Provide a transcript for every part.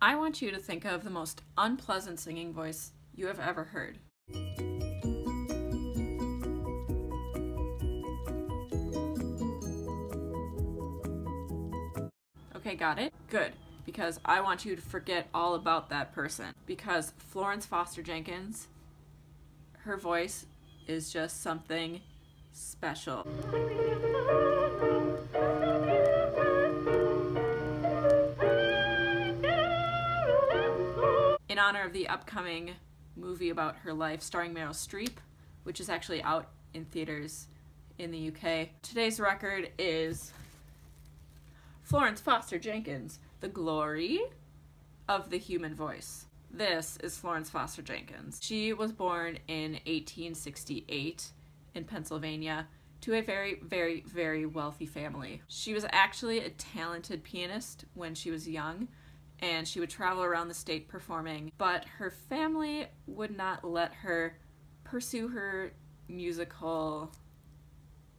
I want you to think of the most unpleasant singing voice you have ever heard. Okay, got it? Good, because I want you to forget all about that person. Because Florence Foster Jenkins, her voice is just something special. In honor of the upcoming movie about her life starring Meryl Streep, which is actually out in theaters in the UK, today's record is Florence Foster Jenkins, The Glory of the Human Voice. This is Florence Foster Jenkins. She was born in 1868 in Pennsylvania to a very, very, very wealthy family. She was actually a talented pianist when she was young, and she would travel around the state performing, but her family would not let her pursue her musical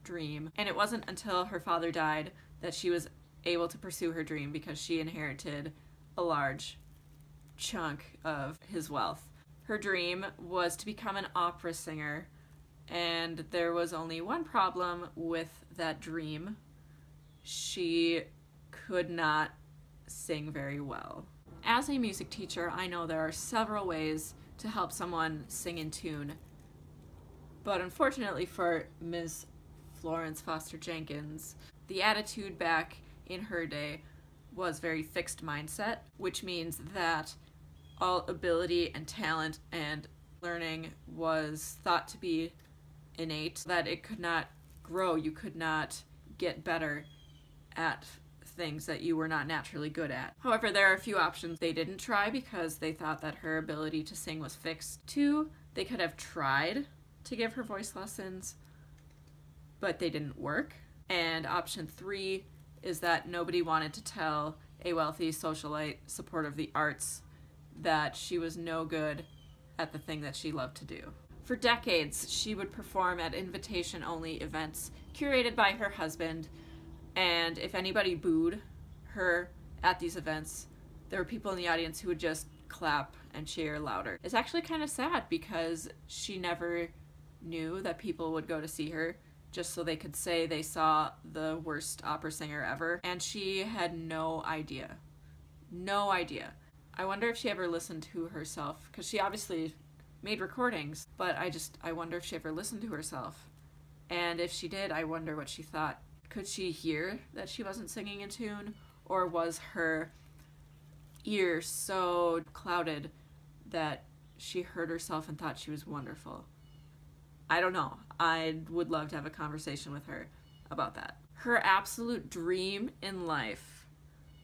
dream. And it wasn't until her father died that she was able to pursue her dream, because she inherited a large chunk of his wealth. Her dream was to become an opera singer, and there was only one problem with that dream. She could not sing very well. As a music teacher, I know there are several ways to help someone sing in tune, but unfortunately for Ms. Florence Foster Jenkins, the attitude back in her day was very fixed mindset, which means that all ability and talent and learning was thought to be innate, that it could not grow, you could not get better at things that you were not naturally good at. However, there are a few options they didn't try because they thought that her ability to sing was fixed. 2, they could have tried to give her voice lessons, but they didn't work. And option 3 is that nobody wanted to tell a wealthy socialite supporter of the arts that she was no good at the thing that she loved to do. For decades, she would perform at invitation-only events curated by her husband, and if anybody booed her at these events, there were people in the audience who would just clap and cheer louder. It's actually kind of sad because she never knew that people would go to see her just so they could say they saw the worst opera singer ever, and she had no idea. No idea. I wonder if she ever listened to herself, because she obviously made recordings, but I wonder if she ever listened to herself. And if she did, I wonder what she thought. Could she hear that she wasn't singing in tune, or was her ear so clouded that she heard herself and thought she was wonderful? I don't know. I would love to have a conversation with her about that. Her absolute dream in life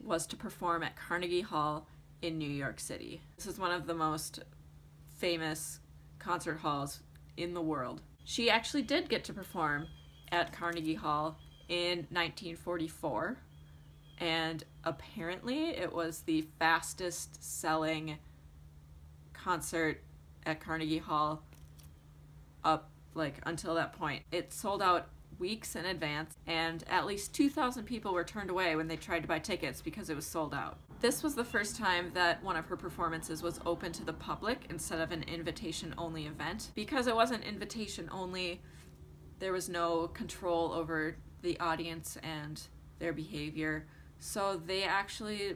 was to perform at Carnegie Hall in New York City. This is one of the most famous concert halls in the world. She actually did get to perform at Carnegie Hall in 1944, and apparently it was the fastest selling concert at Carnegie Hall up until that point. It sold out weeks in advance, and at least 2,000 people were turned away when they tried to buy tickets because it was sold out. This was the first time that one of her performances was open to the public instead of an invitation-only event. Because it wasn't invitation-only, there was no control over the audience and their behavior, so they actually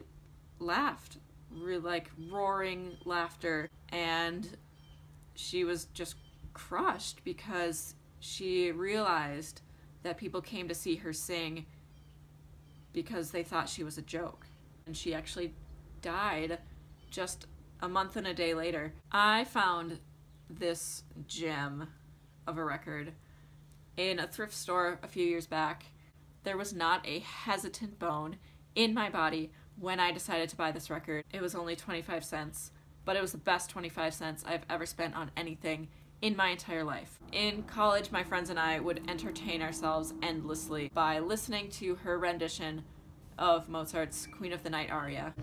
laughed, roaring laughter, and she was just crushed because she realized that people came to see her sing because they thought she was a joke. And she actually died just a month and a day later. I found this gem of a record in a thrift store a few years back. There was not a hesitant bone in my body when I decided to buy this record. It was only 25 cents, but it was the best 25 cents I've ever spent on anything in my entire life. In college, my friends and I would entertain ourselves endlessly by listening to her rendition of Mozart's Queen of the Night aria.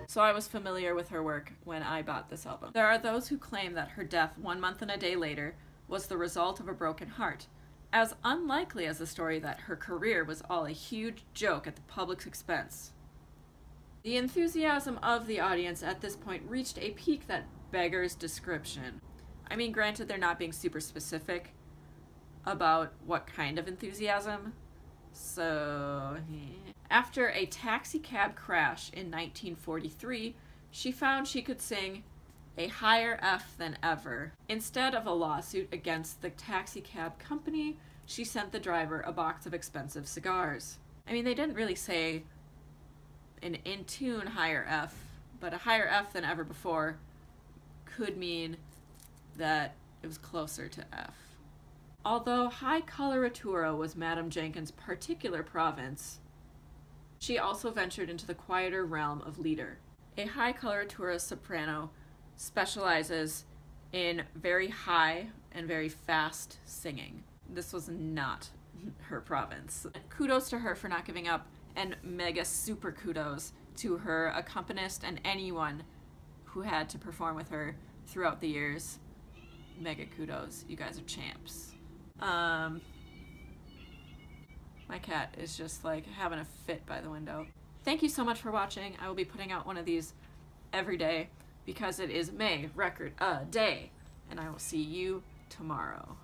So I was familiar with her work when I bought this album. There are those who claim that her death 1 month and a day later was the result of a broken heart. as unlikely as the story that her career was all a huge joke at the public's expense. The enthusiasm of the audience at this point reached a peak that beggars description. I mean, granted, they're not being super specific about what kind of enthusiasm, so... After a taxi cab crash in 1943, she found she could sing a higher F than ever. Instead of a lawsuit against the taxi cab company, she sent the driver a box of expensive cigars. I mean, they didn't really say an in-tune higher F, but a higher F than ever before could mean that it was closer to F. Although high coloratura was Madame Jenkins' particular province, she also ventured into the quieter realm of leader. A high coloratura soprano specializes in very high and very fast singing. This was not her province. Kudos to her for not giving up, and mega super kudos to her accompanist and anyone who had to perform with her throughout the years. Mega kudos. You guys are champs. My cat is just like having a fit by the window. Thank you so much for watching. I will be putting out one of these every day because it is May Record a Day, and I will see you tomorrow.